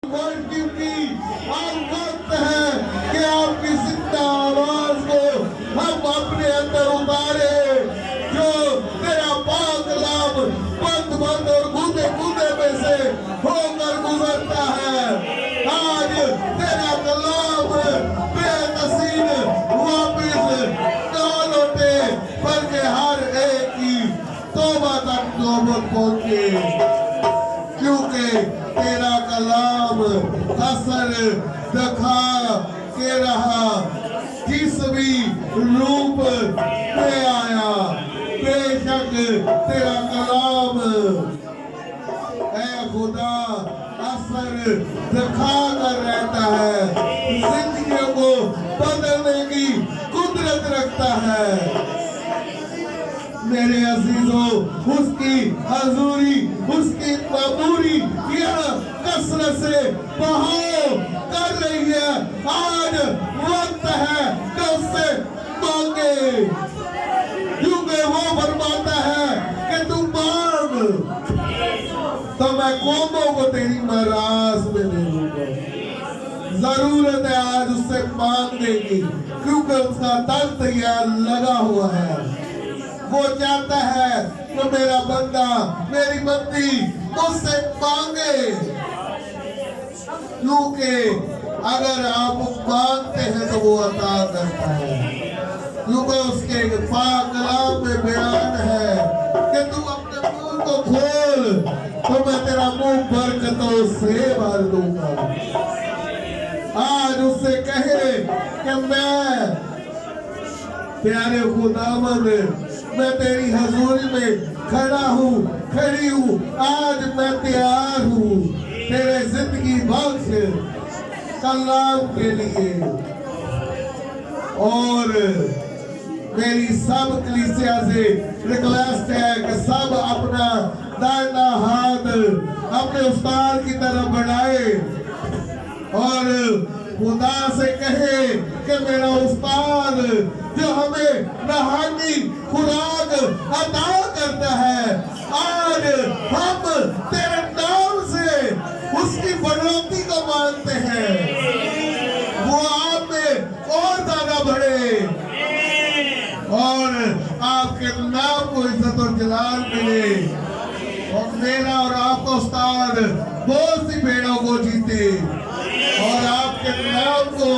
क्योंकि आज वक्त है कि आपकी जिंदा आवाज को हम अपने अंदर उतारे, जो तेरा पाक कलाम बंद बंद और गूंगे गूंगे में से होकर गुजरता है। आज तेरा कलाम बेनसीब वापिस ना लौटे, बल्कि हर एक की तौबा तक नौबत पहुंचे, क्योंकि तेरा कलाम असर दिखा के रहा जिस भी रूप में आया। बेशक तेरा कलाम ऐ खुदा असर दिखा कर रहता है, जिंदगियों को बदलने की कुदरत रखता है। मेरे अजीजों, उसकी हजूरी, उसकी मबूरी यह कसरत से बहाव कर रही है। आज वक्त है कि उससे मांगे, क्योंकि वो फरमाता है कि तू मांग तो मैं कौमों को तेरी मराज में दे दूंगा। जरूरत है आज उससे मांगने की, क्योंकि उसका दर्द तैयार लगा हुआ है। वो चाहता है कि मेरा बंदा, मेरी बंदी मुझसे मांगे, क्योंकि अगर आप मांगते हैं तो वो अता करता है। क्योंकि उसके पाक कलाम में बयान है कि तू अपने मुंह को खोल तो मैं तेरा मुंह बरकतों से भर दूंगा। आज उससे कहे कि मैं प्यारे खुदावंद, मैं तेरी हजूरी में खड़ी हूँ, आज मैं तैयार हूँ तेरे जिंदगी बख्श कलाम के लिए। और मेरी सब कलीसिया से रिक्वेस्ट है कि सब अपना दाहिना हाथ अपने उस्ताद की तरफ बढ़ाए और खुदा से कहे कि मेरा उस्ताद जो हमें रूहानी खुराक अता करता है, आज हम तेरे नाम से उसकी बढ़ोतरी को मानते हैं, वो आप में और ज्यादा बढ़े और आपके नाम को इज्जत और जलाल मिले, और मेरा और आपका उस्ताद बहुत सी भेड़ों को जीते और आपके नाम को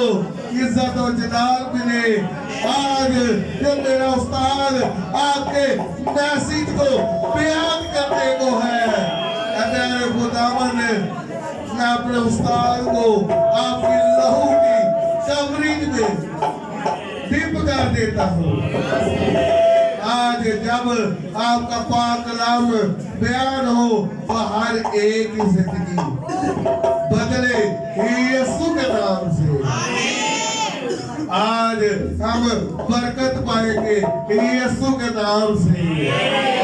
इज्जत और जलाल मिले। आज जब मेरा उस्ताद आपके मैसेज को बयान करने को है, अगर खुदावंद मैं अपने उस्ताद को आपकी लहू की कवरेज में डिप कर देता हूँ। आज जब आपका पाक कलाम बयान हो तो हर एक की जिंदगी बदले यीशु के नाम से। आज हम बरकत पाएंगे यीशु के नाम से।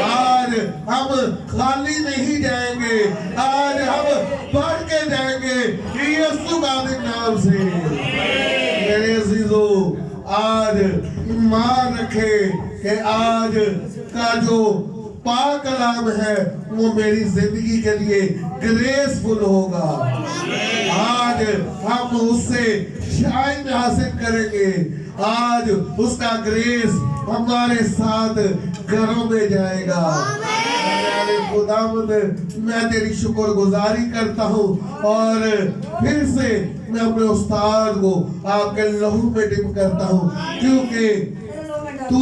आज हम खाली नहीं जाएंगे, आज हम बढ़ के जाएंगे यीशु के नाम से। मेरे अजीजों, आज ईमान रखे कि आज का जो पाक कलाम है वो मेरी जिंदगी के लिए ग्रेसफुल होगा। आज हम उससे शाइन हासिल करेंगे, आज उसका ग्रेस हमारे साथ घरों में जाएगा। खुदावंद, मैं तेरी शुक्रगुजारी करता हूँ और फिर से मैं अपने उस्ताद को आपके लहू में डिप करता हूँ, क्योंकि तू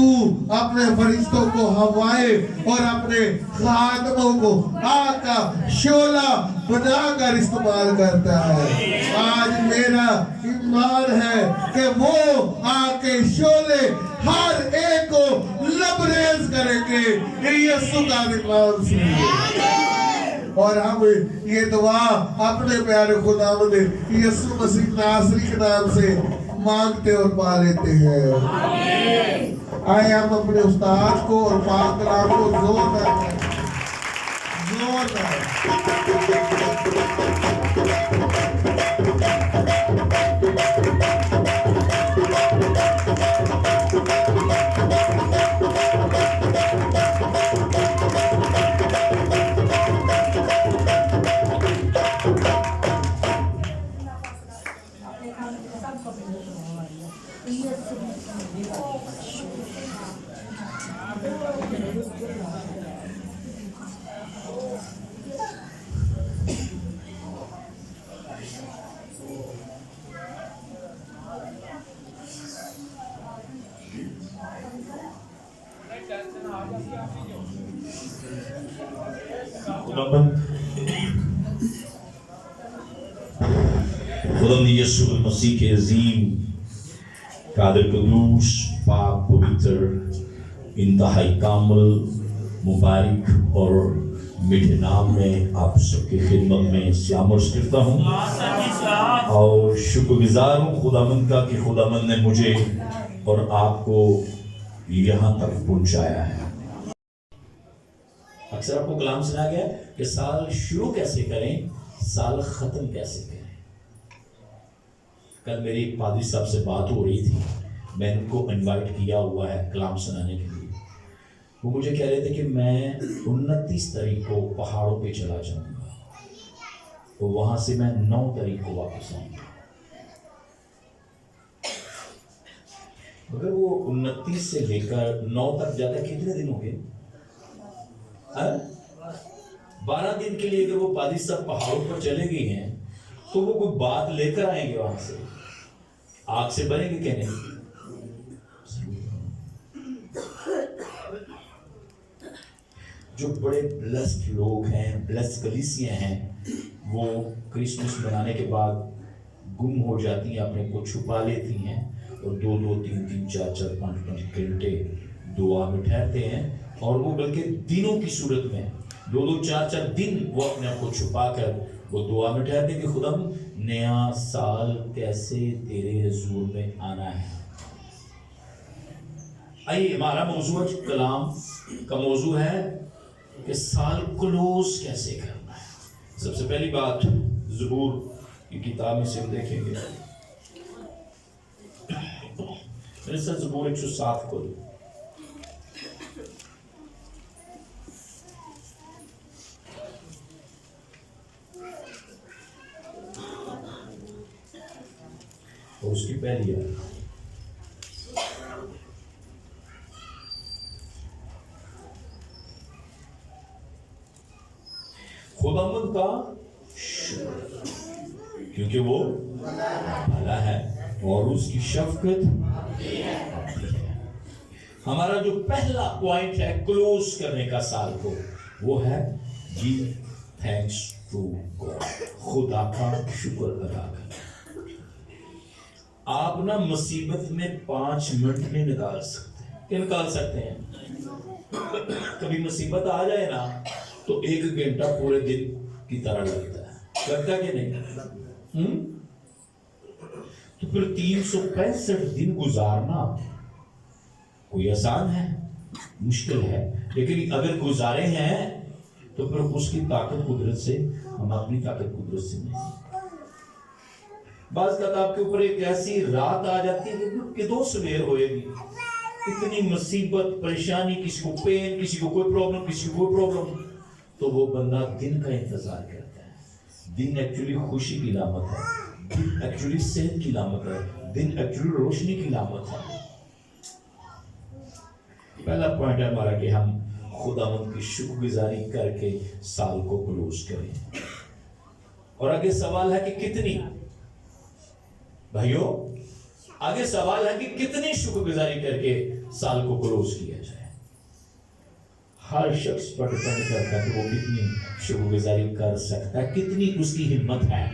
अपने फरिश्तों को हवाएं और अपने खादमों को आग का शोला बनाकर इस्तेमाल करता है। आज मेरा ईमान है कि वो आग के शोले हर एक को लबरेज करेंगे यीशु का नाम से। और हम ये दुआ अपने प्यारे खुदावंद यीशु मसीह नासरी के नाम से मांगते और पा लेते हैं। आए हम अपने उस्ताद को और पाक कलाम को जोरदार खुदावंद यीशु मसीह के अजीम कादिर कदूस पाक पवित्र इंतहाई कामिल मुबारक और मीठे नाम में आप सबकी खिदमत में सलाम करता हूँ और शुक्रगुजार हूँ खुदावंद का कि खुदावंद ने मुझे और आपको यहाँ तक पहुँचाया है। अक्सर आपको कलाम सुना गया कि साल शुरू कैसे करें, साल खत्म कैसे करें। कल मेरी पादरी साहब से बात हो रही थी, मैंने उनको इनवाइट किया हुआ है कलाम सुनाने के लिए। वो मुझे कह रहे थे कि मैं 29 तारीख को पहाड़ों पे चला जाऊंगा, तो वहां से मैं 9 तारीख को वापस आऊंगा। अगर वो 29 से लेकर 9 तक जाता कितने दिन हो गए? 12 दिन के लिए अगर वो पादी साहब पहाड़ों पर चले गए हैं तो वो कोई बात लेकर आएंगे वहां से, आग से बनेंगे क्या? नहीं। जो बड़े ब्लेस्ड लोग हैं, ब्लेस्ड कलीसियां हैं, वो क्रिसमस मनाने के बाद गुम हो जाती हैं, अपने को छुपा लेती हैं और 2-2, 3-3, 4-4, 5-5 घंटे दुआ में ठहरते हैं। और वो बल्कि दिनों की सूरत में 2-2, 4-4 दिन वो अपने आप को छुपा कर वो दुआ में ठहरते कि खुदा नया साल कैसे तेरे हुजूर में आना है। आइए, हमारा मौजू कलाम का मौजू है कि साल क्लोज कैसे करना है। सबसे पहली बात ज़बूर की किताब में से हम देखेंगे। मेरे साथ ज़बूर 107 को और उसकी पहली है खुदावंद का शुक्र, क्योंकि वो भला है और उसकी शफकत। हमारा जो पहला पॉइंट है क्लोज करने का साल को, वो है गिव थैंक्स टू गॉड, खुदा का शुक्र अदा करना। आप ना मुसीबत में 5 मिनट नहीं निकाल सकते हैं। कभी मुसीबत आ जाए ना तो 1 घंटा पूरे दिन की तरह लगता कि नहीं? तो फिर 365 दिन गुजारना कोई आसान है? मुश्किल है। लेकिन अगर गुजारे हैं तो फिर उसकी ताकत कुदरत से, हम अपनी ताकत कुदरत से नहीं। बाज़ तक आपके ऊपर एक ऐसी रात आ जाती है कि 2 सवेर होएगी, इतनी मुसीबत, परेशानी, किसी को पेन, किसी को कोई प्रॉब्लम, किसी को कोई प्रॉब्लम, तो वो बंदा दिन का इंतजार करता है। दिन एक्चुअली खुशी की लामत है, दिन एक्चुअली सेहत की लामत है, दिन एक्चुअली रोशनी की लामत है। पहला पॉइंट है हमारा कि हम खुदावंद की शुक्रगुजारी करके साल को क्लोज करें। और आगे सवाल है कि कितनी, भाइयों आगे सवाल है कि कितनी शुक्रगुजारी करके साल को क्लोज किया जाए। हर शख्स पर डिपेंड करता है कि वो कितनी शुक्रगुजारी कर सकता है, कितनी उसकी हिम्मत है।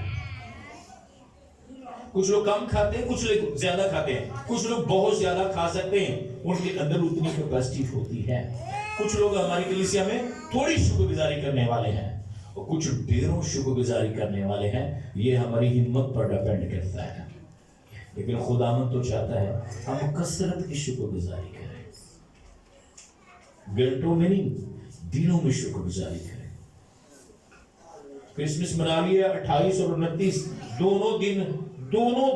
कुछ लोग कम खाते हैं, कुछ लोग ज्यादा खाते हैं, कुछ लोग बहुत ज्यादा खा सकते हैं, उनके अंदर उतनी कैपेसिटी होती है। कुछ लोग हमारी कलीसिया में थोड़ी शुक्रगुजारी करने वाले हैं और कुछ ढेरों शुक्रगुजारी करने वाले हैं। ये हमारी हिम्मत पर डिपेंड करता है। लेकिन खुदावंद तो चाहता है हम कसरत की शुक्रगुजारी करें, घंटों में नहीं, दिनों में शुक्रगुजारी करें। क्रिसमस मना लिया 28 और 29 दोनों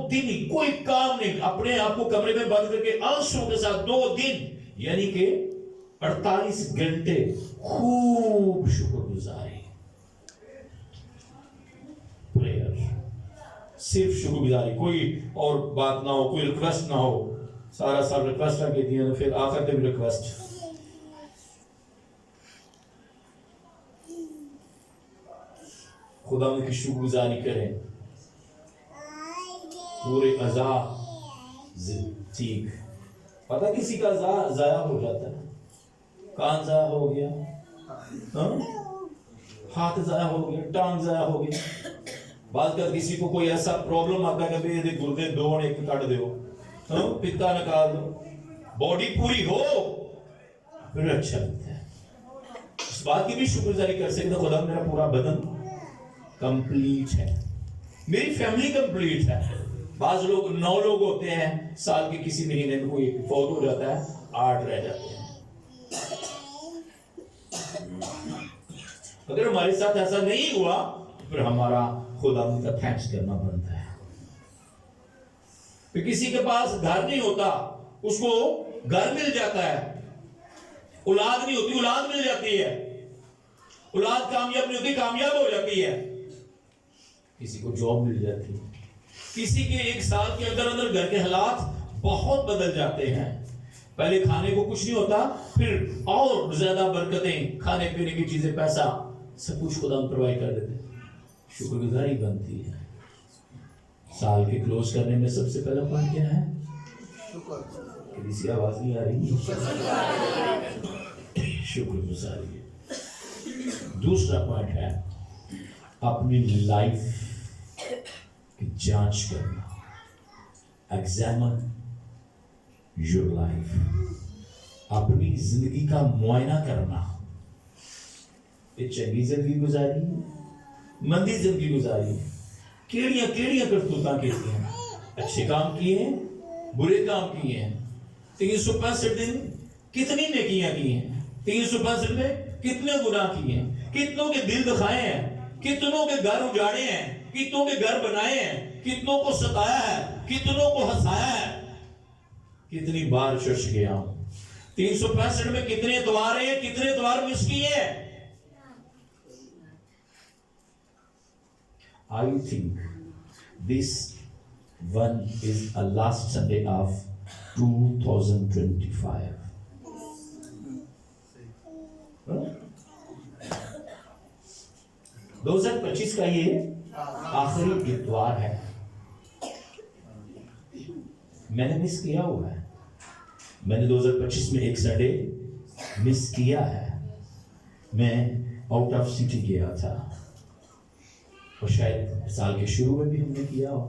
दिन ही कोई काम नहीं, अपने आप को कमरे में बंद करके आंसुओं के साथ 2 दिन यानी कि 48 घंटे खूब शुक्रगुजारी, प्रेयर, सिर्फ शुक्रगुजारी, कोई और बात ना हो, कोई रिक्वेस्ट ना हो, सारा साल रिक्वेस्ट की थी, फिर आखिर पे भी रिक्वेस्ट। खुदा की शुक्रगुजारी करें, पूरे अज़ा ठीक। पता किसी का ज़ाया हो जाता है, कान ज़ाया हो गया, हाथ ज़ाया हो गया, टांग ज़ाया हो गया। बात कर किसी को कोई ऐसा प्रॉब्लम आता है कि ये गुर्दे दो और एक काट दो, पित्ता निकाल दो, बॉडी पूरी हो, फिर अच्छा लगता है। इस बात की भी शुक्रगुजारी कर सकते खुदा मेरा पूरा बदन कंप्लीट है, मेरी फैमिली कंप्लीट है। बाज लोग 9 लोग होते हैं, साल के किसी महीने में कोई फौत हो जाता है, 8 रह जाते हैं। अगर हमारे साथ ऐसा नहीं हुआ फिर हमारा खुदा का थैंक्स करना बनता है। फिर किसी के पास घर नहीं होता, उसको घर मिल जाता है। औलाद नहीं होती, औलाद मिल जाती है। औलाद कामयाब नहीं होती, कामयाब हो जाती है। किसी को जॉब मिल जाती है, किसी के 1 साल के अंदर अंदर घर के हालात बहुत बदल जाते हैं। पहले खाने को कुछ नहीं होता, फिर और ज्यादा बरकतें, खाने पीने की चीजें, पैसा, सब कुछ खुदा प्रोवाइड कर देते। शुक्रगुजारी बनती है। साल के क्लोज करने में सबसे पहला पॉइंट क्या है? किसी आवाज नहीं आ रही, शुक्रगुजारी। दूसरा पॉइंट है अपनी लाइफ की जांच करना, एग्जामिन योर लाइफ, अपनी जिंदगी का मुआयना करना। ये चंगी जिंदगी गुजारी, मंदी जिंदगी गुजारी, केड़ियां केड़ियां करतूतां की हैं, अच्छे काम किए, बुरे काम किए हैं। 365 दिन कितनी नेकियां की हैं, 365 में कितने गुनाह किए हैं, कितनों के दिल दुखाए हैं, कितनों के घर उजाड़े हैं, कितनों के घर बनाए हैं, कितनों को सताया है, कितनों को हंसाया है, कितनी बार चर्च गया हूं। 365 में कितने द्वार हैं, कितने द्वार मिस किए हैं। I think this one is a last Sunday of 2025. 2025 का ये आखिरी इतवार है। मैंने मिस किया हुआ है, मैंने 2025 में एक संडे मिस किया है। मैं आउट ऑफ सिटी गया था, और शायद साल के शुरू में भी हमने किया हो।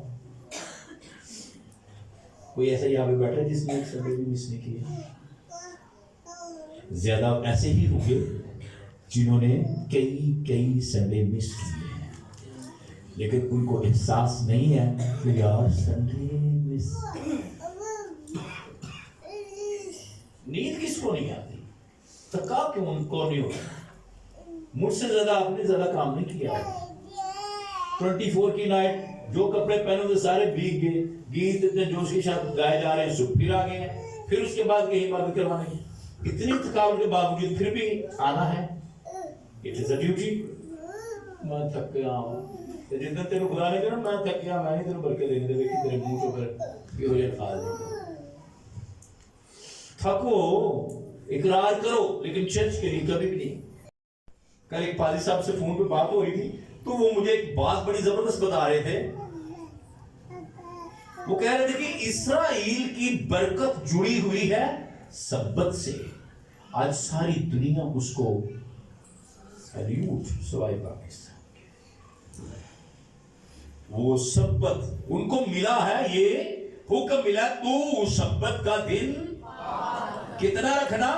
कोई ऐसा यहाँ पे बैठा है जिसने एक संडे भी मिस नहीं किया? ज्यादा ऐसे ही होंगे जिन्होंने कई संडे मिस किए हैं, लेकिन उनको एहसास नहीं है कि यार संडे मिस। नींद किसको नहीं आती, थका क्यों उनको नहीं होता? मुझसे ज्यादा आपने ज्यादा काम नहीं किया। 24 की नाइट, जो कपड़े पहने थे सारे भीग गए, गीत इतने जोश के साथ गाए जा रहे हैं, सुख फिर आ गए हैं, फिर उसके बाद कहीं बात करवाने की, इतनी थकावट के बावजूद फिर भी आना है। It is a duty. मैं थक गया हूं, तो जिस दिन तेरे खुदा ने कहा मैं थक गया, मैं नहीं तेरे बरकत देने दे कि तेरे मुंह पर ये हो जाए खा दे। थको, इकरार करो, लेकिन चर्च के लिए कभी भी नहीं। कल एक पादी साहब से फोन पे बात हो रही थी, तो वो मुझे एक बात बड़ी जबरदस्त बता रहे थे। वो कह रहे थे कि इस्राएल की बरकत जुड़ी हुई है सब्बत से। आज सारी दुनिया उसको सैल्यूट, सवाई पाकिस्तान, वो सब्बत उनको मिला है। ये हुक्म मिला, तू सब्बत का दिन कितना रखना,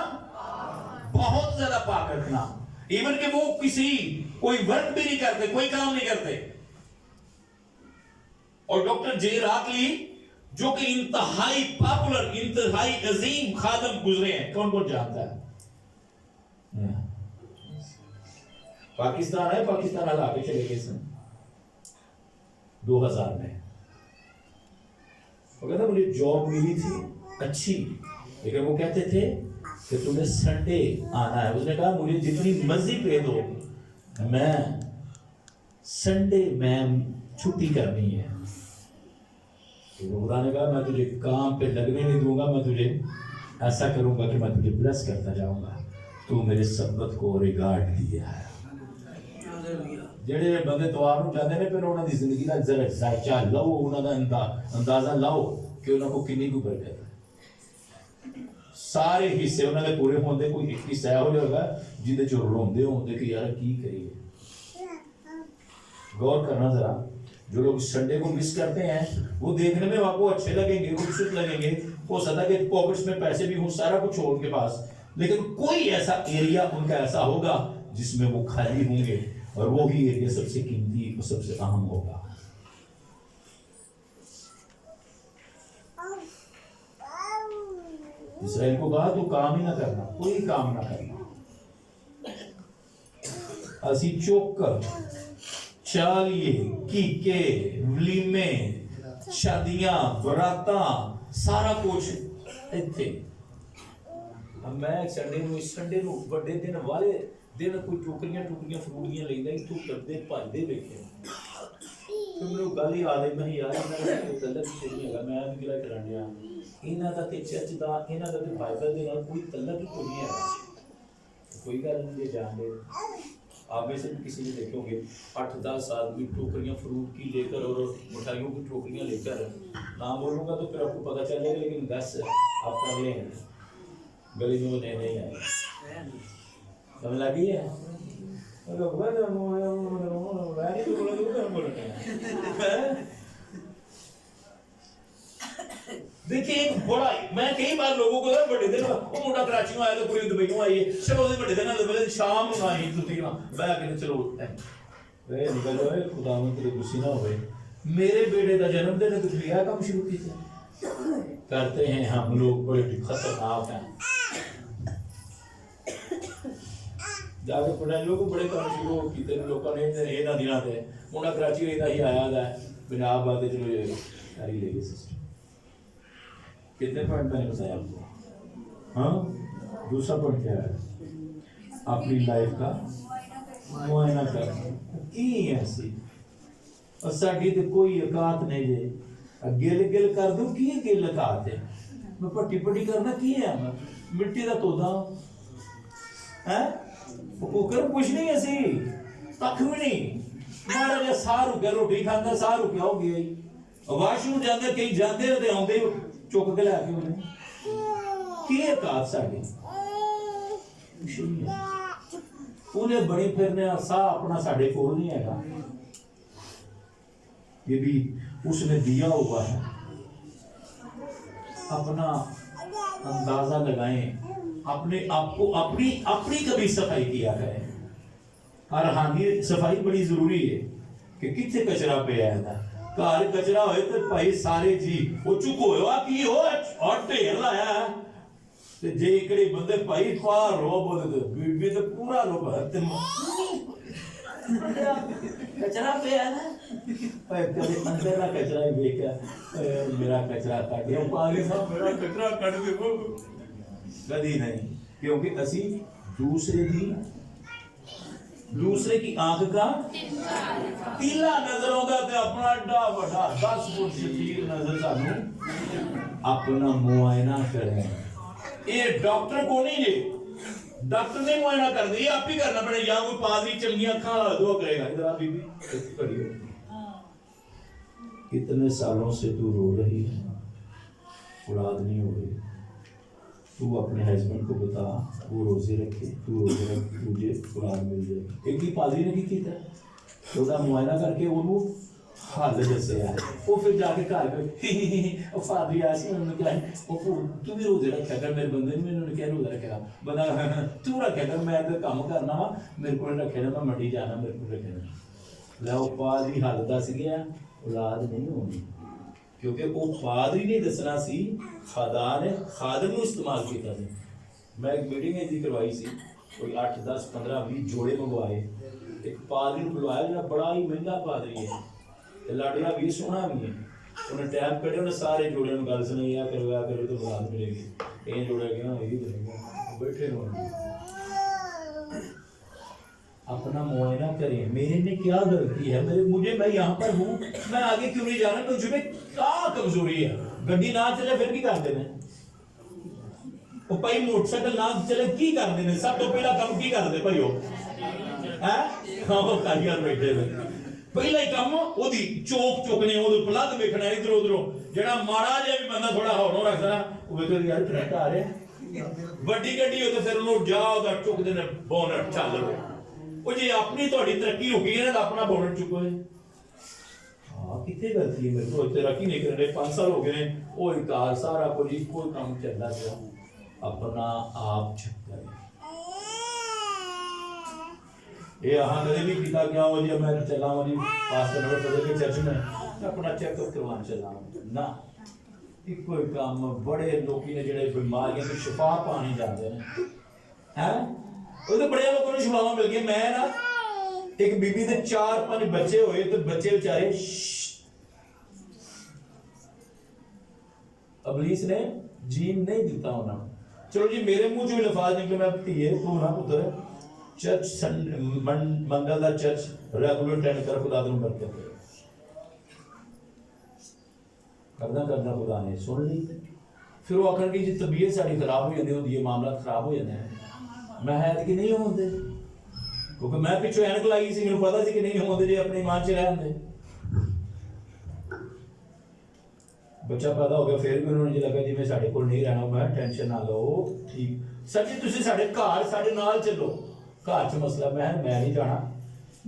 बहुत ज्यादा पाक रखना। इवन कि वो कोई वर्क भी नहीं करते, कोई काम नहीं करते। और डॉक्टर जे राकली, जो कि इंतहाई पॉपुलर, इंतहाई अजीम खादम गुजरे हैं, कौन कौन जानता है? पाकिस्तान है, पाकिस्तान हला के चले गए सन 2000 में। वो कहता मुझे जॉब मिली थी अच्छी, लेकिन वो कहते थे कि तुम्हें संडे आना है। उसने कहा मुझे जितनी मर्जी पे दो, मैं संडे में छुट्टी करनी है। तो खुदा ने कहा मैं तुझे काम पे लगने नहीं दूंगा, मैं तुझे ऐसा करूंगा कि मैं तुझे ब्लेस करता जाऊंगा, तू मेरे सब्बत को रिगार्ड दिया है। ਜਿਹੜੇ ਬੰਦੇ ਤਵਾਰ ਨੂੰ ਜਾਂਦੇ ਨੇ, ਫਿਰ ਉਹਨਾਂ ਦੀ ਜ਼ਿੰਦਗੀ ਦਾ ਜ਼ਰਾ ਜ਼ਾਇਕਾ ਲਓ, ਉਹਨਾਂ ਦਾ ਅੰਦਾਜ਼ਾ ਲਾਓ ਕਿ ਉਹਨਾਂ ਕੋ ਕਿੰਨੀ ਕੁ ਬਰਕਤ ਹੈ। ਸਾਰੇ ਹਿੱਸੇ ਉਹਨਾਂ ਦੇ ਪੂਰੇ ਹੁੰਦੇ, ਕੋਈ ਇੱਕ ਹਿੱਸਾ ਇਹੋ ਜਿਹਾ ਹੋਗਾ ਜਿਹਦੇ ਚ ਰੋਂਦੇ ਹੋਣਗੇ ਕਿ ਯਾਰ ਕੀ ਕਰੀਏ। गौर करना जरा, जो लोग संडे को मिस करते हैं वो देखने में आपको अच्छे लगेंगे, खूबसूरत लगेंगे, हो सकता है कि पॉकेट्स में पैसे भी हों, सारा कुछ हो उनके पास, लेकिन कोई ऐसा एरिया उनका ऐसा होगा जिसमें वो खाली होंगे, और वो ही एरिया सबसे कीमती और सबसे अहम होगा। इसराइल को कहा तू काम ही ना करना, कोई काम ना करना। असी चौक चालिए कीके वलीमे शादियां बरातां सारा कुछ इत्थे। मैं संडे ਨੂੰ ਵੱਡੇ ਦਿਨ ਵਾਲੇ ਦਿਨ ਕੋਈ ਟੋਕਰੀਆਂ ਫਰੂਟੀਆਂ ਲੈਂਦਾ ਇਥੋਂ ਕਰਦੇ ਭੱਜਦੇ ਵੇਖੇ। ਫਿਰ ਮੈਨੂੰ ਗੱਲ ਯਾਦ ਆਈ, ਮੈਂ ਯਾਰ ਇਹਨਾਂ ਦਾ ਤਲਕ ਨਹੀਂ ਹੈਗਾ, ਮੈਂ ਵੀ ਕਿਹੜਾ ਕਰਾਂ ਲਿਆ ਇਹਨਾਂ ਦਾ ਤੇ ਚਰਚ ਦਾ, ਇਹਨਾਂ ਦਾ ਤੇ ਬਾਈਬਲ ਦੇ ਨਾਲ ਕੋਈ ਤਲਕ ਹੀ ਕੋਈ ਨਹੀਂ ਹੈਗਾ। कोई गल नहीं, जानते आप में से भी किसी ने देखे होंगे 8-10 आदमी टोकरियाँ फ्रूट की लेकर और मिठाइयों की टोकरियाँ लेकर, नाम बोलूँगा तो फिर आपको पता चलेगा, लेकिन 10 आप कर लें गली में वो नहीं आए, समझ लगी है। देखिए एक बड़ा, मैं कई बार लोगों को बड़े दिन वो मुंडा कराची में आया तो पूरी दुबई में आई है, चलो बड़े दिन ना शाम ना ही तुझे ना मैं कहने चलो वे निकल जाए, खुदावंद तेरे गुस्से ना होए। मेरे बेटे का जन्मदिन है तो क्या काम शुरू किया करते हैं हम लोग, बड़े खतरनाक हैं। जाके पढ़ने लोग बड़े काम शुरू किए लोगों ने ये ना दिना थे, मुंडा कराची में ही आया था पंजाब बात चलो ये सारी लेगी सिस्टम। कितने पॉइंट मैंने बताया आपको? हाँ, दूसरा पॉइंट क्या है? अपनी लाइफ का मुआयना करना की ऐसी, और साड़ी तो कोई औकात नहीं है, गिल गिल कर दूं की गिल औकात है, मैं पट्टी पट्टी करना की है, मिट्टी का तोदा है कुकर कुछ नहीं ऐसी तक भी नहीं, मारा जा साह रुके रोटी खांदा साह रुके हो गया, वाशरूम जाते कहीं जाते रहते आउंदे चुक के लैके उन्हें की औकात साड़ी उन्हें बड़ी फिरने सा अपना साढ़े कोल नहीं है, ये भी उसने दिया हुआ है। अपना अंदाजा लगाएं, अपने आप को अपनी कभी सफाई किया करें। और हाँ सफाई बड़ी जरूरी है कि कितने कचरा पे आया घर कचरा होए तो भाई सारे जी वो चुको की हो और ढेर लाया ते जे इकड़े बंदे भाई पार रो बोलते बीबी तो पूरा रो भरते कचरा पे है ना भाई कभी अंदर ना कचरा ही देखा मेरा कचरा काट दिया पानी साहब मेरा कचरा काट दे वो कभी नहीं, क्योंकि असी दूसरे की आंख का तीला नजर आता है, अपना एडा बड़ा 10 फुट से तीर नजर सानू अपना मुआयना करें। ये डॉक्टर को नहीं है, डॉक्टर ने मुआयना कर दिया, आप ही करना पड़ेगा, या कोई पादरी चंगियां खा दो करेगा। इधर आप बीबी कितने सालों से तू रो रही है, औलाद नहीं हो रही, तू अपने हस्बैंड को बता वो रोजे रखे, तू रोजे रख तुझे औलाद मिल जाएगी। एक ही पादरी ने की था ਉਹਦਾ ਮੁਆਇਨਾ ਕਰਕੇ ਉਹਨੂੰ ਹੱਲ ਦੱਸਿਆ, ਉਹ ਫਿਰ ਜਾ ਕੇ ਘਰ ਗਏ ਉਹ ਫਾਦਰੀ ਆ ਸੀ ਉਹਨੂੰ ਕਿਹਾ ਉਹ ਤੂੰ ਵੀ ਰੋਜ਼ੇ ਰੱਖਿਆ ਕਰ ਮੇਰੇ ਬੰਦੇ ਨੂੰ, ਮੈਨੂੰ ਕਿਹਾ ਰੋਜ਼ਾ ਰੱਖਿਆ ਬੰਦਾ ਤੂੰ ਰੱਖਿਆ ਕਰ, ਮੈਂ ਤਾਂ ਕੰਮ ਕਰਨਾ ਵਾ ਮੇਰੇ ਕੋਲ ਰੱਖਿਆ ਨਾ, ਮੈਂ ਮੰਡੀ ਜਾਣਾ ਮੇਰੇ ਕੋਲ ਰੱਖਿਆ। ਲੈ ਉਹ ਪਾਦਰੀ ਹੱਲ ਦੱਸ ਗਿਆ, ਔਲਾਦ ਨਹੀਂ ਹੋਣੀ, ਕਿਉਂਕਿ ਉਹ ਪਾਦਰੀ ਨੇ ਦੱਸਣਾ ਸੀ, ਖੁਦਾ ਨੇ ਖਾਦਮ ਨੂੰ ਇਸਤੇਮਾਲ ਕੀਤਾ ਸੀ। ਮੈਂ ਇੱਕ ਮੀਟਿੰਗ ਇਹਦੀ ਕਰਵਾਈ ਸੀ, ਕੋਈ 8 10 15 20 ਜੋੜੇ ਮੰਗਵਾਏ, एक पादरी को बुलवाया जो बड़ा ही महंगा पादरी है, लाडला भी सोना भी है, उन्हें टैप कटे उन्हें सारे जोड़े में गल सुनाई या करो तो औलाद मिलेगी, ये जोड़ा गया यही करेगा बैठे रहो। अपना मुआयना करें, मेरे में क्या गलती है, मैं यहाँ पर हूँ, मैं आगे क्यों नहीं जा रहा, मुझ में क्या कमजोरी है। गड्डी ना चले फिर की करते हैं, ਉਹ ਭਾਈ ਮੋਟਰਸਾਈਕਲ ਨਾ ਚਲੇ ਕੀ ਕਰਦੇ ਨੇ, ਸਭ ਤੋਂ ਪਹਿਲਾ ਕੰਮ ਕੀ ਕਰਦੇ ਭਾਈ ਉਹ ਕਾਰੀਗਰ ਬੈਠੇ ਨੇ, ਪਹਿਲਾ ਹੀ ਕੰਮ ਉਹਦੀ ਚੋਕ ਚੁੱਕਣੇ, ਉਹਦੇ ਪਲੱਗ ਵੇਖਣਾ ਇਧਰ ਉਧਰੋਂ, ਜਿਹੜਾ ਮਾੜਾ ਜਿਹਾ ਵੀ ਬੰਦਾ ਥੋੜਾ ਹੌਲੋਂ ਰੱਖਦਾ ਨਾ ਉਹ ਵੇਖੋ ਯਾਰ ਟਰੱਕ ਆ ਰਿਹਾ, ਵੱਡੀ ਗੱਡੀ ਹੋ ਤੇ ਫਿਰ ਉਹਨੂੰ ਜਾ ਉਹਦਾ ਚੁੱਕਦੇ ਨੇ ਬੋਨਟ ਚੱਲ ਰਿਹਾ। ਉਹ ਜੇ ਆਪਣੀ ਤੁਹਾਡੀ ਤਰੱਕੀ ਹੋ ਗਈ ਹੈ ਤਾਂ ਆਪਣਾ ਬੋਨਟ ਚੁੱਕੋ। ਹਾਂ ਕਿੱਥੇ ਗਲਤੀ ਹੈ ਮੇਰੇ ਤੋਂ, ਤਰੱਕੀ ਨਹੀਂ ਕਰ ਰਹੇ, 5 ਸਾਲ ਹੋ ਗਏ ਨੇ, ਉਹ ਇਨਕਾਰ ਸਾਰਾ ਕੁਝ ਇੱਕੋ ਕੰਮ ਚੱਲਦਾ ਪਿਆ, अपना आप चेक करें। ये हाँ कभी भी पिता क्या हो जी, मैं चला हूँ जी पास्टर नगर सदर के चर्च में, अपना चेकअप करवाने चला हूँ ना, कोई काम बड़े लोग ने जेडे बीमारियां की शिफा पानी जाते हैं वो तो बड़े लोगों को शिफावां मिल गई। मैं ना एक बीबी के 4-5 बच्चे हुए, तो बच्चे बेचारे इबलीस ने जीन नहीं दिता उन्होंने। चलो जी मेरे मुंह जो लफाज निकले, मैं धीए तू ना पुत्र चर्च मंगल दा चर्च रेगुलर अटेंड कर, खुदा तेन बरकत दे। करदा खुदा ने सुन ली, फिर वो आखन की जी तबीयत साड़ी खराब हो जाती होंदी है, मामला खराब हो जाता है। मैं है कि नहीं होंदे, क्योंकि मैं पिछों ऐनक लाई सी, मैनूं पता सी कि नहीं होंदे जे अपनी ईमान च रहंदे। बच्चा पैदा हो गया, फिर भी उन्होंने लगा जिवें साडे कोल नहीं रहना। मैं टेंशन ना लो, ठीक सर जी तुसीं साडे घर साडे नाल चलो, घर च मसला मैं नहीं जाना,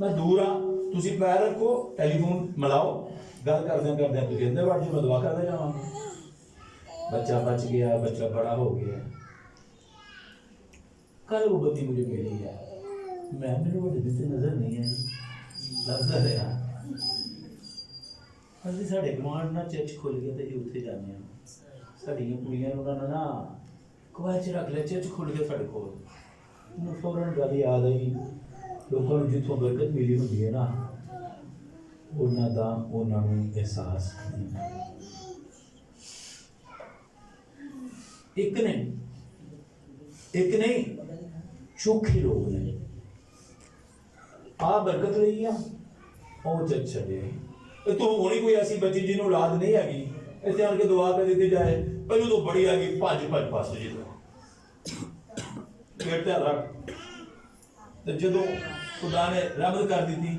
मैं दूर हाँ, तुसीं पैर रखो, टेलीफोन मिलाओ, गल करदे तुसीं अंदर वड़ जाओ, मैं दुआ करदा जावांगा। बच्चा बच गया, बच्चा बड़ा हो गया। कल वो बत्ती मुझे मिली है, मैनूं वड्डे दिन ते नजर नहीं आई, लगदा रहा ਅਸੀਂ ਸਾਡੇ ਗਵਾਂਢ ਨਾਲ ਚਰਚ ਖੁੱਲ ਗਿਆ ਤੇ ਜੀ ਉੱਥੇ ਜਾਂਦੇ ਆ, ਸਾਡੀਆਂ ਕੁੜੀਆਂ ਨੂੰ ਉਹਨਾਂ ਨਾ ਕਵਾਚ ਰੱਖ ਲਿਆ, ਚਰਚ ਖੁੱਲ ਗਿਆ ਸਾਡੇ ਕੋਲ, ਮੈਨੂੰ ਫੌਰਨ ਗੱਲ ਯਾਦ ਆਈ, ਲੋਕਾਂ ਨੂੰ ਜਿੱਥੋਂ ਬਰਕਤ ਮਿਲੀ ਹੁੰਦੀ ਹੈ ਨਾ ਉਹਨਾਂ ਦਾ ਉਹਨਾਂ ਨੂੰ ਅਹਿਸਾਸ ਇੱਕ ਨਹੀਂ ਚੋਖੇ ਲੋਕ ਨੇ ਆ ਬਰਕਤ ਲਈ ਆ ਉਹ ਚਰਚ ਛੱਡੇ। तो होनी कोई ऐसी बच्ची जिन्होंने औलाद नहीं हैगी, इतने आके दुआ कर दी जाए, पहले तो बड़ी आ गई भज पास जी पेट ध्यान रख, तो जो खुदा ने रहमत कर दी थी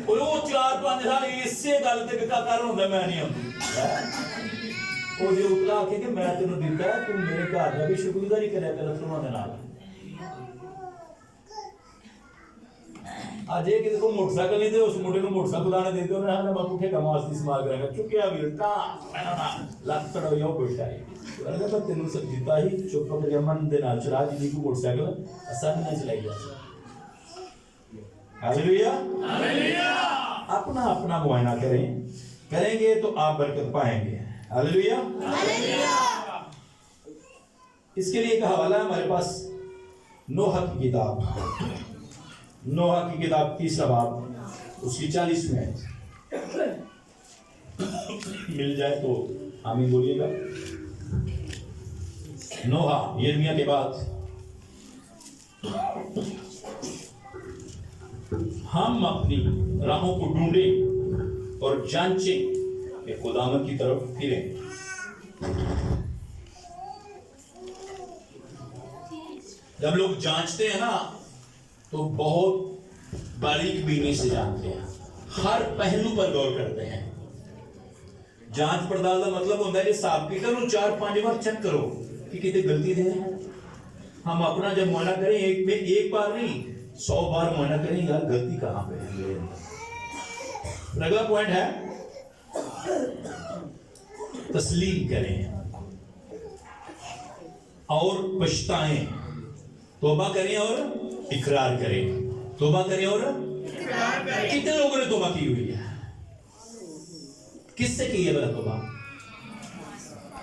वो 4-5 साल इसे गल ते कर होंदा मैं नहीं आउंदी, वो जो उतला आके कि मैं तेनों दिता तू मेरे घर दा भी शुक्रगुजारी करया कर रसूलां दे नाल। आज ये किसी को मोटरसाइकिल नहीं दे, उस मुंडे को मोटरसाइकिल आने दे दो ना, मैं पुठे कमा वास्ते इस्तेमाल करेंगे, चुकिया भी ता मैंने ना लत तड़ो यो बैठा है, अगर मैं तेनों सब जीता ही चुप करके मन दे नाल चला जी को मोटरसाइकिल आसानी से चलाई जा। Hallelujah hallelujah. अपना अपना मुआयना करेंगे तो आप बरकत पाएंगे। Hallelujah hallelujah. इसके लिए एक हवाला है हमारे पास, नोहा की किताब, नोहा की किताब 3 बाब उसकी 40 में मिल जाए तो आमीन बोलिएगा। नोहा यिर्मयाह के बाद हम अपनी राहों को ढूंढें और जांचें कि खुदावंद की तरफ फिरें। जब लोग जांचते हैं ना तो बहुत बारीक बीनी से जानते हैं, हर पहलू पर गौर करते हैं। जांच पड़ताल का मतलब होता है कि साहब की करो 4-5 बार चेक करो कि कितनी गलती दे रहे हैं। हम अपना जब मुआयना करें एक बार नहीं 100 बार मुआयना करें, यार गलती कहाँ पे है। अगला पॉइंट है तस्लीम करें और पछताएं, तौबा करें और इकरार करें, तौबा करें और इकरार करें। कितने लोगों ने तौबा की हुई है? किससे की है भला तौबा?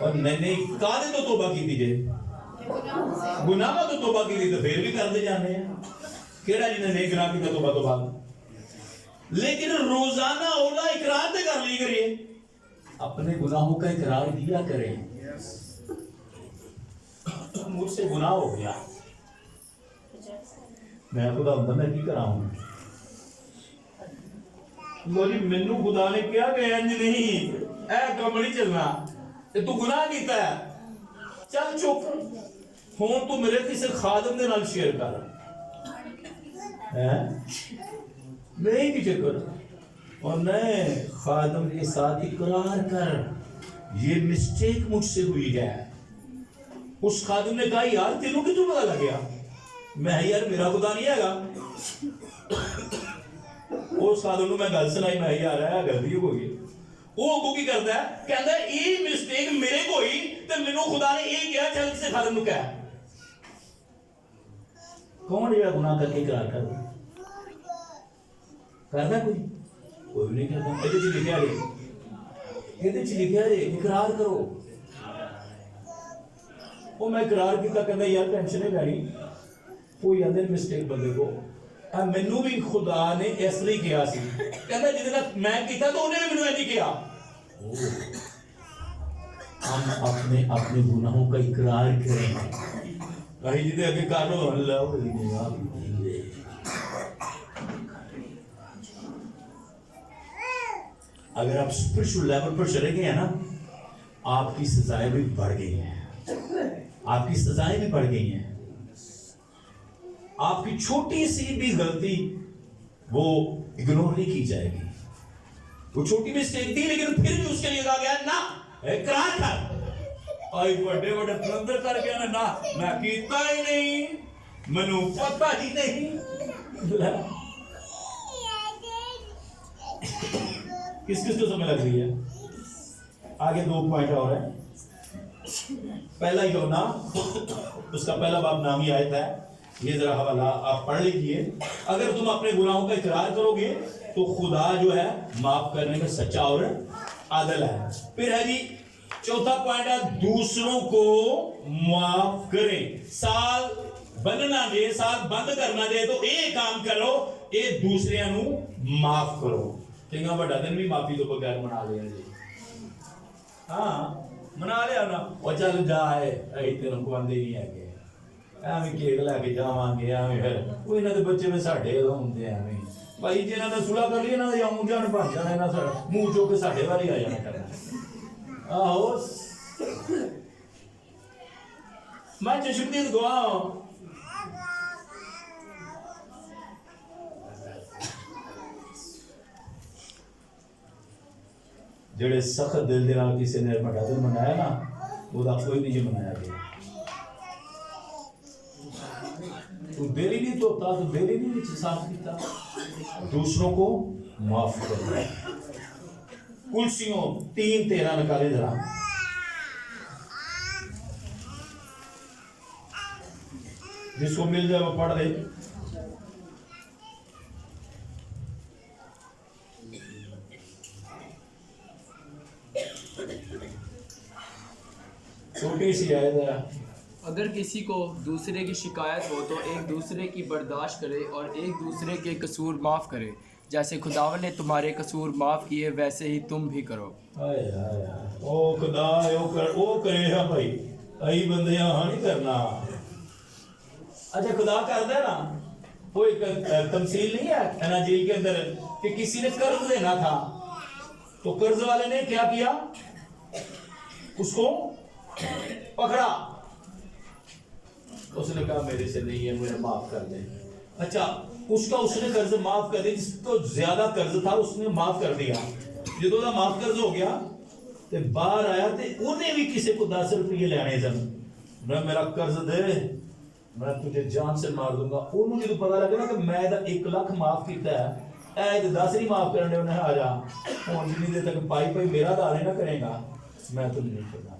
और मैंने कादे तो तौबा की थी, गुनाह तो तौबा की थी, तो फिर भी करते जाने हैं। केड़ा जिन्हें नहीं गुनाह किया तौबा तो बाद, लेकिन रोजाना ओला इकरार तो कर ली करिए, अपने गुनाहों का इकरार किया करें। मुझसे गुनाह हो गया, मैं खुदा होंदा मैं की करा हूं बोली मैनू खुदा ने क्या कि इंज नहीं ए कम नहीं चलना ते तू गुनाह कीता है चल चुप हुण तू मेरे किसी खादम दे नाल शेयर कर हैं नहीं की चक्कर और नहीं खादम के साथ इकरार कर ये मिस्टेक मुझसे हुई है उस खादम ने कहा यार तेनू कितों पता लग गया मैं यार मेरा खुदा नहीं हैगा उस खादम नूं मैं गल सुनाई मैं यार है गलती हो गई वो अगों की करदा है कहंदा ये मिस्टेक मेरे को होई ते मैनू खुदा ने ये कहा चल किसी खादम नूं कह कौन ये गुनाह करके इकरार करदा कोई नहीं करदा ਇਹਦੇ ਚ ਲਿਖਿਆ ਜੇ ਇਕਰਾਰ ਕਰੋ ਉਹ ਮੈਂ ਇਕਰਾਰ ਕੀਤਾ ਕਹਿੰਦਾ ਯਾਰ ਟੈਨਸ਼ਨ ਨਹੀਂ ਲੈਣੀ ਕੋਈ ਅੰਦਰ ਮਿਸਟੇਕ ਬੰਦੇ ਕੋ ਮੈਨੂੰ ਵੀ ਖੁਦਾ ਨੇ ਇਸ ਲਈ ਕਿਹਾ ਸੀ ਕਹਿੰਦਾ ਜਿਹਦੇ ਨਾਲ ਮੈਂ ਕੀਤਾ ਤਾਂ ਉਹਨੇ ਵੀ ਮੈਨੂੰ ਇੰਜ ਕਿਹਾ हम अपने अपने गुनाहों का इकरार करें कहीं जिदे आगे कानो अल्लाह अगर आप स्पिरिचुअल लेवल पर चले गए हैं ना आपकी सजाएं भी बढ़ गई हैं आपकी सजाएं भी बढ़ गई हैं आपकी छोटी सी भी गलती वो इग्नोर नहीं की जाएगी वो छोटी मिस्टेक थी लेकिन फिर भी उसके लिए कहा गया ना इकरार कर आई बड़े बड़े बलंदर कर गया ना मैं कीता ही नहीं मैनू पता ही नहीं किस किस को समय लग रही है आगे 2 पॉइंट और है पहला योना उसका पहला बाब नाम ही आयत है ये जरा हवाला आप पढ़ लीजिए अगर तुम अपने गुनाहों का इकरार करोगे तो खुदा जो है माफ करने में सच्चा और आदल है फिर है जी चौथा पॉइंट है दूसरों को माफ करें साल बनना दे साल बंद करना दे तो ये काम करो ये दूसरे नू माफ करो ठीक है बड़ा दिन भी माफी तो बगैर मना लिया जी हाँ मना लिया ना और चल जाए तेरे को आंदे नहीं है ਐਵੇਂ ਕੇਕ ਲੈ ਕੇ ਜਾਵਾਂਗੇ ਐਵੇਂ ਫਿਰ ਉਹ ਇਹਨਾਂ ਦੇ ਬੱਚੇ ਵੀ ਸਾਡੇ ਹੁੰਦੇ ਐਵੇਂ ਭਾਈ ਜੇ ਇਹਨਾਂ ਦਾ ਸੁਲਾ ਕਰ ਲਈ ਇਹਨਾਂ ਦਾ ਆਉਂ ਜਾਣ ਭੱਜ ਜਾਣਾ ਇਹਨਾਂ ਸਾਡਾ ਮੂੰਹ ਚੋਂ ਕੇ ਸਾਡੇ ਵਾਲੀ ਆ ਜਾਣਾ ਕਰਨਾ ਆਹੋ ਮੈਂ ਚਸ਼ਮਦੀਦ ਗਵਾ ਜਿਹੜੇ ਸਖਤ ਦਿਲ ਦੇ ਨਾਲ ਕਿਸੇ ਨੇ ਵੱਡਾ ਦਿਨ ਮਨਾਇਆ ਨਾ ਉਹਦਾ ਕੋਈ ਨਹੀਂ ਮਨਾਇਆ ਗਿਆ तो दिल ही नहीं धोता तो दिल ही नहीं साफ किया दूसरों को माफ करना कुर्सियों 3:13 निकाले जरा जिसको मिल जाए वो पढ़ दे छोटी सी आयत है अगर किसी को दूसरे की शिकायत हो तो एक दूसरे की बर्दाश्त करे और एक दूसरे के कसूर माफ़ करे जैसे खुदावन ने तुम्हारे कसूर माफ़ किए वैसे ही तुम भी करो हाय हाय ओ खुदा ओ करे है भाई अई बंदे हां नहीं करना अच्छा खुदा करदा ना वो एक तमसील नहीं है अनाजील के अंदर कि किसी ने कर्ज देना था तो कर्ज वाले ने क्या किया उसको पकड़ा उसने कहा मेरे से नहीं है मुझे माफ कर दे अच्छा उसका उसने कर्ज माफ कर दिया जिसको ज्यादा कर्ज था उसने माफ कर दिया जो दा माफ कर्ज हो गया ते बाहर आया ते उन्हें भी किसी को 10 रुपये लेने सन मैं मेरा कर्ज दे मैं तुझे जान से मार दूंगा उन्होंने जो पता लगा ना कि मैं 1 लाख माफ किया है ऐ 10 नहीं माफ करने उन्हें आ जा हुन जिन्नी देर तक पाई मेरा दाने ना करेगा मैं तुझे नहीं करना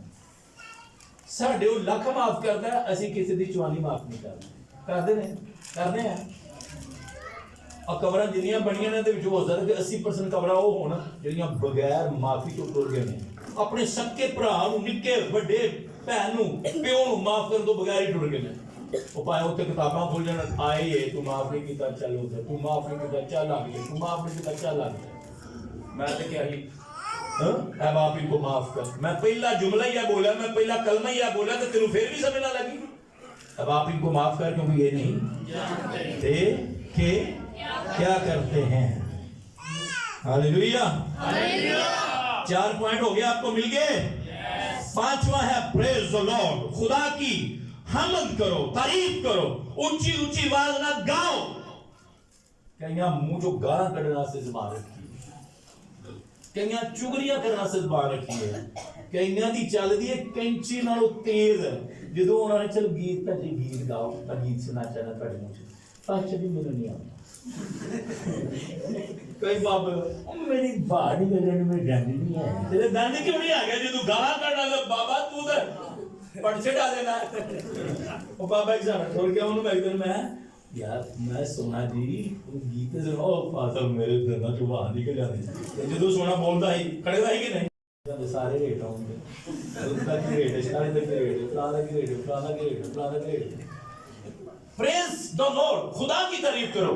साढ़े वो लख माफ करता है असी किसी की चवानी माफ नहीं करते हैं और कबरां जिन्नियां बनियां ने ते हो सकदा कि 80% कबरां वो होण जिहड़ियां बगैर माफी तो टुर गए ने अपने सक्के भरा नूं निक्के वड्डे भैन नूं प्यो नूं माफ करन तो बगैर ही टुर गए ने वो पाए उत्ते किताबां खुल जाण आए है तू माफ नहीं कीता चल उधर तू माफ नहीं कीता चल आ गया तू माफ नहीं कीता चल आ गया मैं तो क्या ही अब आप इनको माफ कर मैं पहला जुमला ही बोला मैं पहला कलमा ही बोला तो तेरू फिर भी समझ ना लगी अब आप इनको माफ कर, क्योंकि ये नहीं जानते कि क्या करते हैं। हालेलुया। 4 पॉइंट हो गए, आपको मिल गए। 5वां है प्रेज द लॉर्ड, खुदा की हमद करो, तारीफ करो, ऊंची ऊंची आवाज ना गाओ। कईयां मुंह जो गालां कढना से ज़बान रखी है, कईयां चुगलियां करना से ज़बान रखी है, कईयां दी चलदी है कैंची नालों तेज। ਜਦੋਂ ਉਹਨਾਂ ਨੇ ਚਲ ਗੀਤ ਤਾਂ ਜੀ ਗੀਤ ਗਾਓ, ਮੈਂ ਗੀਤ ਸੁਣਾ ਚਾਹਨਾ ਤੁਹਾਡੇ ਮੂੰਹ 'ਚ, ਪਾਛੇ ਵੀ ਮੈਨੂੰ ਨਹੀਂ ਆਉਂਦਾ। ਕਈ ਬਾਬੇ ਮੇਰੀ ਬਾੜੀ ਮੇਰੇ ਨੂੰ ਡੰਡ ਨਹੀਂ ਹੈ, ਤੇਰੇ ਦੰਦ ਕਿਉਂ ਨਹੀਂ ਆ ਗਿਆ ਜਦੋਂ ਗਾਲਾਂ ਕੱਢ ਲੱਗਾ ਬਾਬਾ ਤੂੰ ਤਾਂ ਪਰਚੇ ਡਾ ਦੇਣਾ। ਉਹ ਬਾਬਾ ਇੱਕ ਸਾਰਾ ਠੋਰ ਕੇ ਉਹਨੂੰ ਮੈਂ ਯਾਰ ਮੈਂ ਸੋਨਾ ਜੀ ਗੀਤ ਜ਼ਰੂਰ ਉਹ ਫਾਸਲ ਮੇਰੇ ਦੰਦਾਂ ਚੋਂ ਬਾਹਰ ਨਿਕਲ ਜਾਂਦੇ। ਜਦੋਂ ਸੋਨਾ ਬੋਲਦਾ ਸੀ ਖੜੇਦਾ ਸੀ ਕਿ ਨਹੀਂ, सारे रेट होंगे, उसका की रेट है, सारे तक की रेट है, फलाना की रेट है, फलाना की रेट है, फलाना की रेट है। प्रेज द लॉर्ड, खुदा की तारीफ करो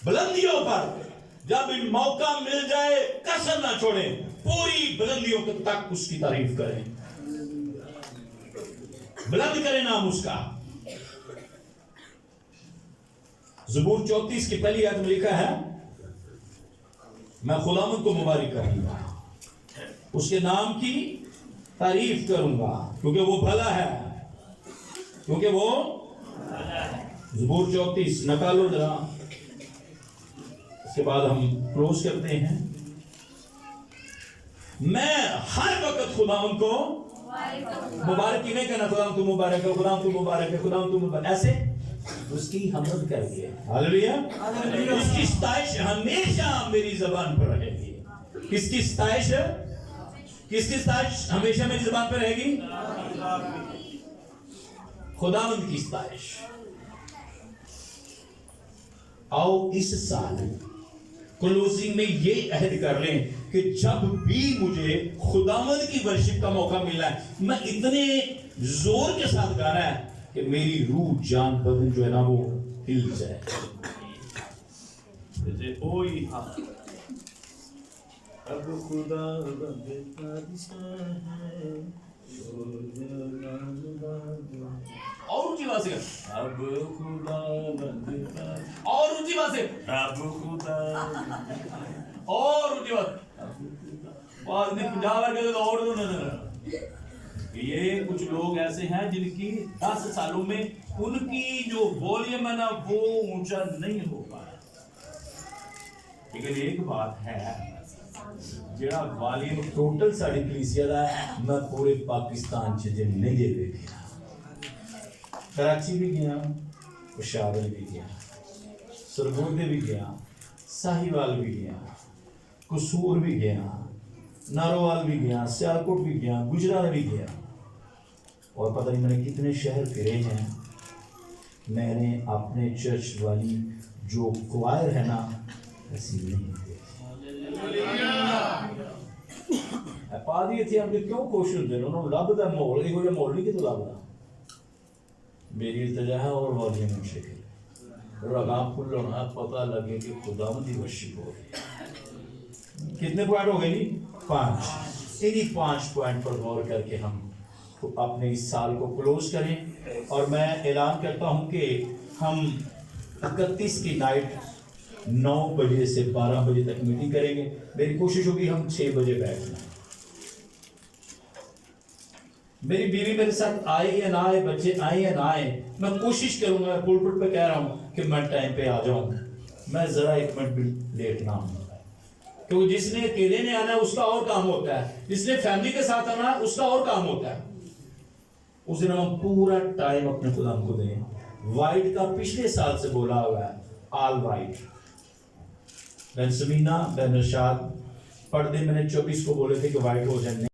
बुलंदियों पर। जब इन मौका मिल जाए कसर ना छोड़े, पूरी बुलंदियों तक उसकी तारीफ करें, बुलंद करें नाम उसका। ज़बूर 34 की पहली आयत में लिखा है, मैं खुदावंद को मुबारक करूंगा, उसके नाम की तारीफ करूंगा, क्योंकि वो भला है, क्योंकि वो ज़बूर 34 निकालो जरा, इसके बाद हम क्लोज करते हैं। मैं हर वक्त खुदावंद को मुबारक नहीं कहना, खुदावंद तू मुबारक है, खुदावंद तू मुबारक है, खुदावंद तू मुबारक, ऐसे उसकी हमद करके, हालेलुया, उसकी सताइश हमेशा मेरी ज़बान पर रहेगी। किसकी सताइश? किसकी सताइश हमेशा मेरी ज़बान पर रहेगी? खुदावंद की सताइश। आओ इस साल क्लोजिंग में ये अहद कर लें कि जब भी मुझे खुदावंद की वर्शिप का मौका मिलना है, मैं इतने जोर के साथ गाना है कि मेरी रूह जान बदन जो है ना वो हिल जाए। ओई अब खुदा और ऊंची आवाज से अब खुदा और ऊंची आवाज से अब खुदा और ऊंची आवाज ने पंजाब के तो और नजर। ये कुछ लोग ऐसे हैं जिनकी 10 सालों में उनकी जो वॉल्यूम है ना वो ऊंचा नहीं हो पाया। लेकिन एक बात है, जेड़ा वॉल्यूम टोटल साड़ी कलीसिया दा मैं पूरे पाकिस्तान च जे नहीं दे देखा। कराची भी गया, पेशावर भी गया, सरगोदे भी गया, साहिवाल भी गया, कसूर भी गया, नारोवाल भी गया, सियालकोट भी गया, गुजरात भी गया, और पता नहीं मैंने कितने शहर फिरे हैं। मैंने अपने चर्च वाली जो क्वायर है ना ऐसी नहीं देखी। पादी इतने हमने क्यों कोशिश होते हैं, उन्होंने लभदा माहौल, ये कोई माहौल नहीं कितों लभदा। मेरी इल्तिजा है और वॉल्यूम मुश्किल रगा फुल होना, पता लगे कि खुदावंद की वर्शिप हो रही। कितने पॉइंट हो गए जी? 5। इन्हीं 5 पॉइंट पर गौर करके हम अपने इस साल को क्लोज करें। और मैं ऐलान करता हूं कि हम 31 की नाइट 9 बजे से 12 बजे तक मीटिंग करेंगे। मेरी कोशिश होगी हम 6 बजे बैठना। मेरी बीवी मेरे साथ आए या ना आए, बच्चे आए या ना आए, मैं कोशिश करूंगा, मैं पुलपिट पे कह रहा हूं कि मैं टाइम पे आ जाऊं, मैं जरा 1 मिनट भी लेट ना हूं। क्योंकि जिसने अकेले ने आना है उसका और काम होता है, जिसने फैमिली के साथ आना है उसका और काम होता है। उस दिन हम पूरा टाइम अपने खुदा को दें। वाइट का पिछले साल से बोला हुआ है, ऑल वाइट। बेन समीना, बेन रशाद पर्दे मैंने 24 को बोले थे कि वाइट हो जाए,